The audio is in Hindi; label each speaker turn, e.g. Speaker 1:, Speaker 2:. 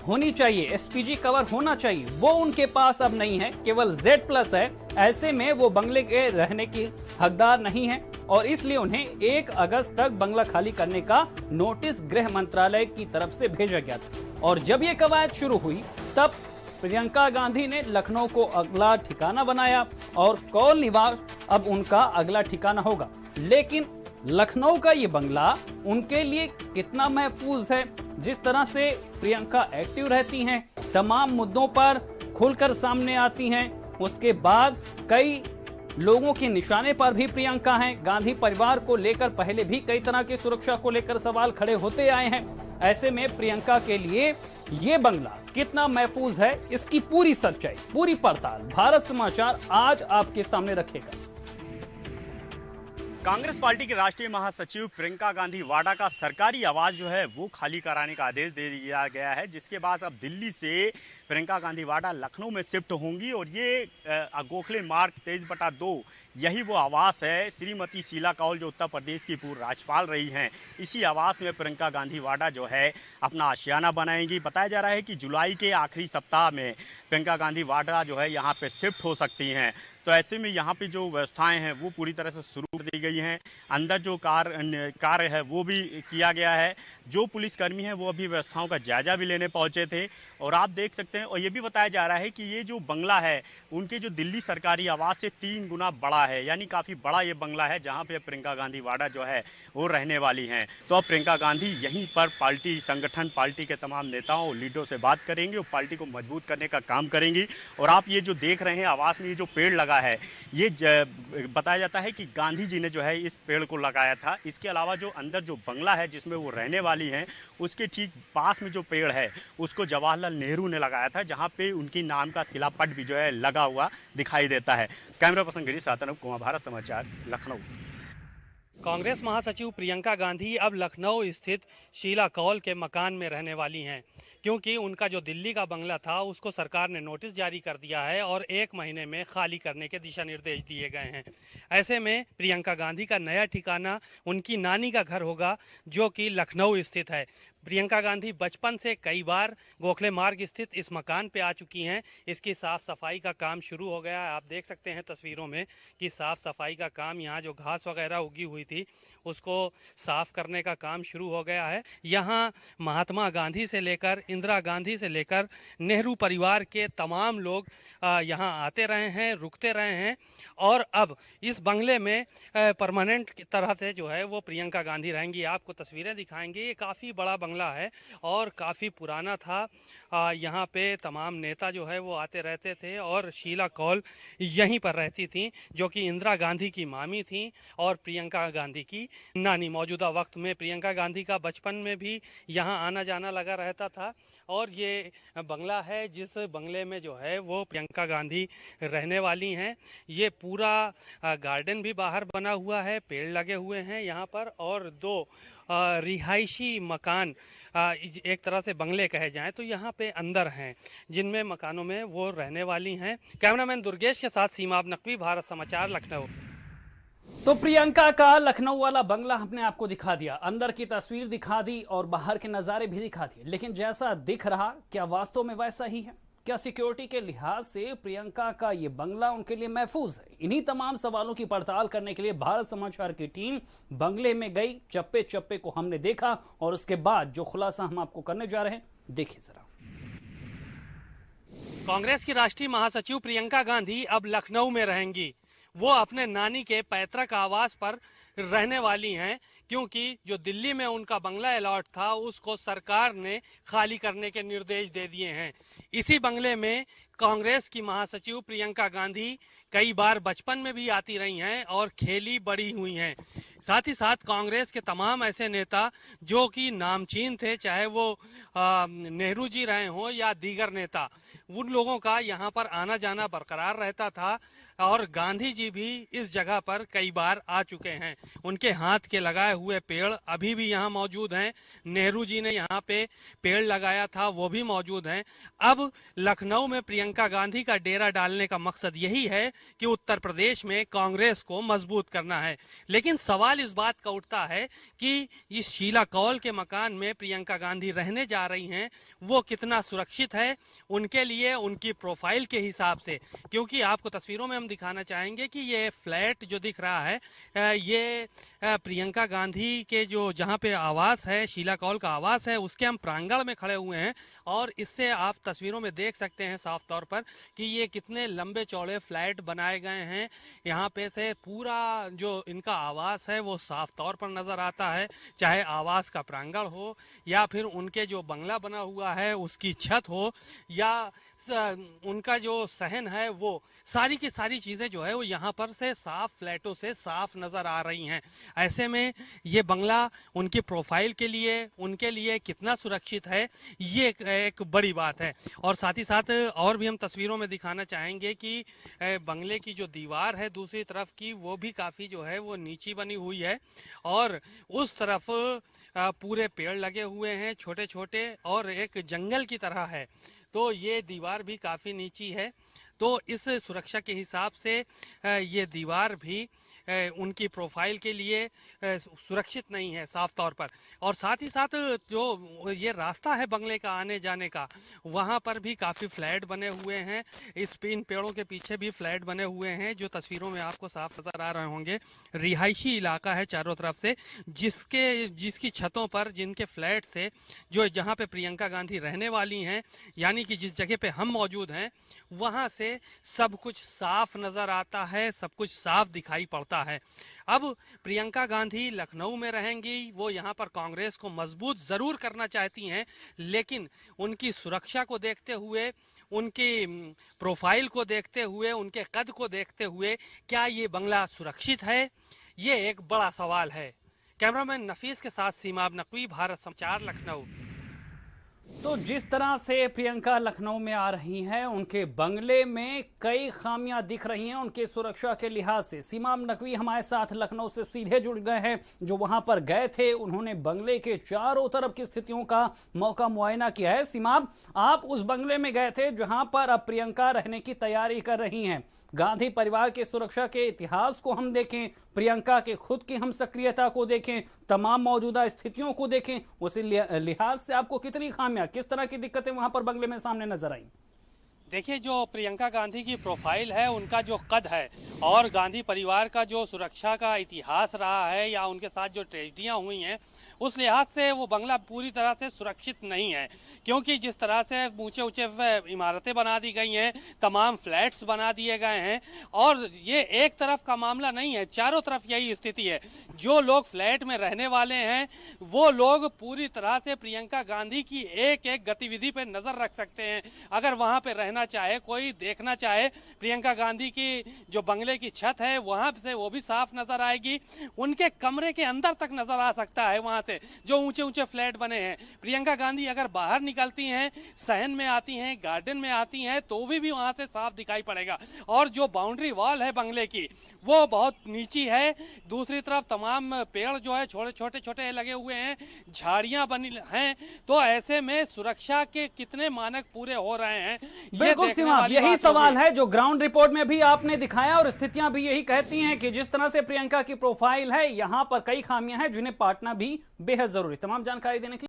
Speaker 1: होनी चाहिए, एसपीजी कवर होना चाहिए, वो उनके पास अब नहीं है, केवल Z+ है। ऐसे में वो बंगले के रहने की हकदार नहीं है और इसलिए उन्हें 1 अगस्त तक बंगला खाली करने का नोटिस गृह मंत्रालय की तरफ से भेजा गया था। और जब ये कवायद शुरू हुई तब प्रियंका गांधी ने लखनऊ को अगला ठिकाना बनाया और कौल निवास अब उनका अगला ठिकाना होगा। लेकिन लखनऊ का ये बंगला उनके लिए कितना महफूज है? जिस तरह से प्रियंका एक्टिव रहती हैं, तमाम मुद्दों पर खुलकर सामने आती हैं, उसके बाद कई लोगों के निशाने पर भी प्रियंका हैं। गांधी परिवार को लेकर पहले भी कई तरह की सुरक्षा को लेकर सवाल खड़े होते आए हैं। ऐसे में प्रियंका के लिए ये बंगला कितना महफूज है, इसकी पूरी सच्चाई, पूरी पड़ताल भारत समाचार आज आपके सामने रखेगा।
Speaker 2: कांग्रेस पार्टी के राष्ट्रीय महासचिव प्रियंका गांधी वाड्रा का सरकारी आवास जो है वो खाली कराने का आदेश दे दिया गया है, जिसके बाद अब दिल्ली से प्रियंका गांधी वाड्रा लखनऊ में शिफ्ट होंगी और ये गोखले मार्ग 23/2 यही वो आवास है। श्रीमती शीला कौल जो उत्तर प्रदेश की पूर्व राज्यपाल रही हैं, इसी आवास में प्रियंका गांधी वाड्रा जो है अपना आशियाना बनाएंगी। बताया जा रहा है कि जुलाई के आखिरी सप्ताह में प्रियंका गांधी वाड्रा जो है यहाँ पे शिफ्ट हो सकती हैं। तो ऐसे में यहाँ पे जो व्यवस्थाएं हैं वो पूरी तरह से शुरू कर दी गई हैं। अंदर जो कार्य है वो भी किया गया है। जो पुलिसकर्मी हैं वो अभी व्यवस्थाओं का जायजा भी लेने पहुंचे थे और आप देख सकते हैं। और ये भी बताया जा रहा है कि ये जो बंगला है उनके जो दिल्ली सरकारी आवास से 3 गुना बड़ा है, यानी काफ़ी बड़ा ये बंगला है जहाँ पे प्रियंका गांधी वाड्रा जो है वो रहने वाली हैं। तो अब प्रियंका गांधी यहीं पर पार्टी संगठन, पार्टी के तमाम नेताओं और लीडरों से बात करेंगे और पार्टी को मजबूत करने का काम करेंगी। और आप ये जो देख रहे हैं आवास में ये जो पेड़ लगा है, ये बताया जाता है कि गांधी जी ने जो है इस पेड़ को लगाया था। इसके अलावा जो अंदर जो बंगला है जिसमें वो रहने वाली हैं, उसके ठीक पास में जो पेड़ है उसको जवाहरलाल नेहरू ने लगाया था, जहाँ पे उनकी नाम का शिलापट भी जो है लगा हुआ दिखाई देता है। कैमरा पर्सन गिरीश सातनव, कुमार, भारत समाचार, लखनऊ।
Speaker 3: कांग्रेस महासचिव प्रियंका गांधी अब लखनऊ स्थित शीला कौल के मकान में रहने वाली हैं, क्योंकि उनका जो दिल्ली का बंगला था उसको सरकार ने नोटिस जारी कर दिया है और 1 महीने में खाली करने के दिशा निर्देश दिए गए हैं। ऐसे में प्रियंका गांधी का नया ठिकाना उनकी नानी का घर होगा, जो कि लखनऊ स्थित है। प्रियंका गांधी बचपन से कई बार गोखले मार्ग स्थित इस मकान पे आ चुकी हैं। इसकी साफ़ सफाई का काम शुरू हो गया है। आप देख सकते हैं तस्वीरों में कि साफ़ सफाई का काम, यहाँ जो घास वगैरह उगी हुई थी उसको साफ़ करने का काम शुरू हो गया है। यहाँ महात्मा गांधी से लेकर इंदिरा गांधी से लेकर नेहरू परिवार के तमाम लोग यहाँ आते रहे हैं, रुकते रहे हैं और अब इस बंगले में परमानेंट की तरह से जो है वो प्रियंका गांधी रहेंगी। आपको तस्वीरें दिखाएंगे। ये काफ़ी बड़ा बंगला है और काफ़ी पुराना था। यहाँ पे तमाम नेता जो है वो आते रहते थे और शीला कौल यहीं पर रहती थी, जो कि इंदिरा गांधी की मामी थी और प्रियंका गांधी की नानी। मौजूदा वक्त में प्रियंका गांधी का बचपन में भी यहाँ आना जाना लगा रहता था और ये बंगला है जिस बंगले में जो है वो प्रियंका गांधी रहने वाली हैं। ये पूरा गार्डन भी बाहर बना हुआ है, पेड़ लगे हुए हैं यहाँ पर और 2 रिहायशी मकान, एक तरह से बंगले कहे जाएं तो यहाँ पे अंदर हैं, जिनमें मकानों में वो रहने वाली हैं। कैमरामैन दुर्गेश के साथ सीमा नकवी, भारत समाचार, लखनऊ।
Speaker 1: तो प्रियंका का लखनऊ वाला बंगला हमने आपको दिखा दिया, अंदर की तस्वीर दिखा दी और बाहर के नज़ारे भी दिखा दिए, लेकिन जैसा दिख रहा क्या वास्तव में वैसा ही है? क्या सिक्योरिटी के लिहाज से प्रियंका का ये बंगला उनके लिए महफूज है? इन्हीं तमाम सवालों की पड़ताल करने के लिए भारत समाचार की टीम बंगले में गई। चप्पे चप्पे को हमने देखा और उसके बाद जो खुलासा हम आपको करने जा रहे हैं, देखिए जरा।
Speaker 3: कांग्रेस की राष्ट्रीय महासचिव प्रियंका गांधी अब लखनऊ में रहेंगी। वो अपने नानी के पैतृक आवास पर रहने वाली हैं, क्योंकि जो दिल्ली में उनका बंगला अलॉट था उसको सरकार ने खाली करने के निर्देश दे दिए हैं। इसी बंगले में कांग्रेस की महासचिव प्रियंका गांधी कई बार बचपन में भी आती रही हैं और खेली बड़ी हुई हैं। साथ ही साथ कांग्रेस के तमाम ऐसे नेता जो कि नामचीन थे, चाहे वो नेहरू जी रहे हों या दीगर नेता, उन लोगों का यहाँ पर आना जाना बरकरार रहता था। और गांधी जी भी इस जगह पर कई बार आ चुके हैं। उनके हाथ के लगाए हुए पेड़ अभी भी यहाँ मौजूद हैं। नेहरू जी ने यहाँ पे पेड़ लगाया था, वो भी मौजूद हैं। अब लखनऊ में प्रियंका गांधी का डेरा डालने का मकसद यही है कि उत्तर प्रदेश में कांग्रेस को मजबूत करना है। लेकिन सवाल इस बात का उठता है कि इस शीला कौल के मकान में प्रियंका गांधी रहने जा रही हैं, वो कितना सुरक्षित है उनके लिए, उनकी प्रोफाइल के हिसाब से। क्योंकि आपको तस्वीरों में हम दिखाना चाहेंगे कि ये फ्लैट जो दिख रहा है ये प्रियंका गांधी के जो जहां पे आवास है, शीला कौल का आवास है, उसके हम प्रांगण में खड़े हुए हैं। और इससे आप तस्वीरों में देख सकते हैं साफ तौर पर कि ये कितने लंबे चौड़े फ्लैट बनाए गए हैं। यहाँ पे से पूरा जो इनका आवास है वो साफ तौर पर नजर आता है, चाहे आवास का प्रांगण हो या फिर उनके जो बंगला बना हुआ है उसकी छत हो या उनका जो सहन है, वो सारी की सारी चीजें जो है वो यहाँ पर से साफ फ्लैटों से साफ नजर आ रही हैं। ऐसे में ये बंगला उनकी प्रोफाइल के लिए, उनके लिए कितना सुरक्षित है, ये एक बड़ी बात है। और साथ ही साथ और भी हम तस्वीरों में दिखाना चाहेंगे कि बंगले की जो दीवार है दूसरी तरफ की, वो भी काफी जो है वो नीची बनी हुई है और उस तरफ पूरे पेड़ लगे हुए हैं छोटे छोटे और एक जंगल की तरह है। तो ये दीवार भी काफ़ी नीची है। तो इस सुरक्षा के हिसाब से ये दीवार भी उनकी प्रोफाइल के लिए सुरक्षित नहीं है साफ तौर पर। और साथ ही साथ जो ये रास्ता है बंगले का आने जाने का, वहाँ पर भी काफ़ी फ्लैट बने हुए हैं। इन पेड़ों के पीछे भी फ्लैट बने हुए हैं जो तस्वीरों में आपको साफ नज़र आ रहे होंगे। रिहायशी इलाका है चारों तरफ से, जिसकी छतों पर, जिनके फ्लैट से जो जहाँ पे प्रियंका गांधी रहने वाली हैं, यानी कि जिस जगह पे हम मौजूद हैं, वहाँ से सब कुछ साफ नज़र आता है, सब कुछ साफ दिखाई पड़ता है। अब प्रियंका गांधी लखनऊ में रहेंगी, वो यहाँ पर कांग्रेस को मजबूत जरूर करना चाहती हैं, लेकिन उनकी सुरक्षा को देखते हुए, उनकी प्रोफाइल को देखते हुए, उनके कद को देखते हुए क्या ये बंगला सुरक्षित है, ये एक बड़ा सवाल है। कैमरामैन नफीस के साथ सीमाब नकवी, भारत समाचार, लखनऊ।
Speaker 1: तो जिस तरह से प्रियंका लखनऊ में आ रही हैं, उनके बंगले में कई खामियां दिख रही हैं उनके सुरक्षा के लिहाज से। सीमाम नकवी हमारे साथ लखनऊ से सीधे जुड़ गए हैं, जो वहां पर गए थे, उन्होंने बंगले के चारों तरफ की स्थितियों का मौका मुआयना किया है। सीमाम, आप उस बंगले में गए थे जहां पर अब प्रियंका रहने की तैयारी कर रही हैं। गांधी परिवार के सुरक्षा के इतिहास को हम देखें, प्रियंका के खुद की हम सक्रियता को देखें, तमाम मौजूदा स्थितियों को देखें, उस लिहाज से आपको कितनी खामियां, किस तरह की दिक्कतें वहां पर बंगले में सामने नजर आई?
Speaker 3: देखिए, जो प्रियंका गांधी की प्रोफाइल है, उनका जो कद है और गांधी परिवार का जो सुरक्षा का इतिहास रहा है या उनके साथ जो ट्रेजेडियाँ हुई हैं, उस लिहाज से वो बंगला पूरी तरह से सुरक्षित नहीं है। क्योंकि जिस तरह से ऊंचे ऊंचे इमारतें बना दी गई हैं, तमाम फ्लैट्स बना दिए गए हैं, और ये एक तरफ का मामला नहीं है, चारों तरफ यही स्थिति है। जो लोग फ्लैट में रहने वाले हैं वो लोग पूरी तरह से प्रियंका गांधी की एक एक गतिविधि पर नज़र रख सकते हैं। अगर वहाँ पर रहना चाहे, कोई देखना चाहे, प्रियंका गांधी की जो बंगले की छत है वहाँ से वो भी साफ नज़र आएगी, उनके कमरे के अंदर तक नज़र आ सकता है वहाँ से जो ऊंचे ऊंचे फ्लैट बने हैं। प्रियंका गांधी अगर बाहर निकलती हैं, सहन में आती हैं, गार्डन में आती हैं, तो भी वहां से साफ दिखाई पड़ेगा। और जो बाउंड्री वॉल है बंगले की, वो बहुत नीची है। दूसरी तरफ तमाम पेड़ जो है छोटे छोटे लगे हुए हैं, झाड़ियां बनी हैं। तो ऐसे में सुरक्षा के कितने मानक पूरे हो रहे हैं,
Speaker 1: बिल्कुल सीमा, यही सवाल है जो ग्राउंड रिपोर्ट में भी आपने दिखाया, और स्थितियां भी यही कहती हैं कि जिस तरह से प्रियंका की प्रोफाइल है, यहां पर कई खामियां हैं जिन्हें पाटना भी बेहद जरूरी। तमाम जानकारी देने के लिए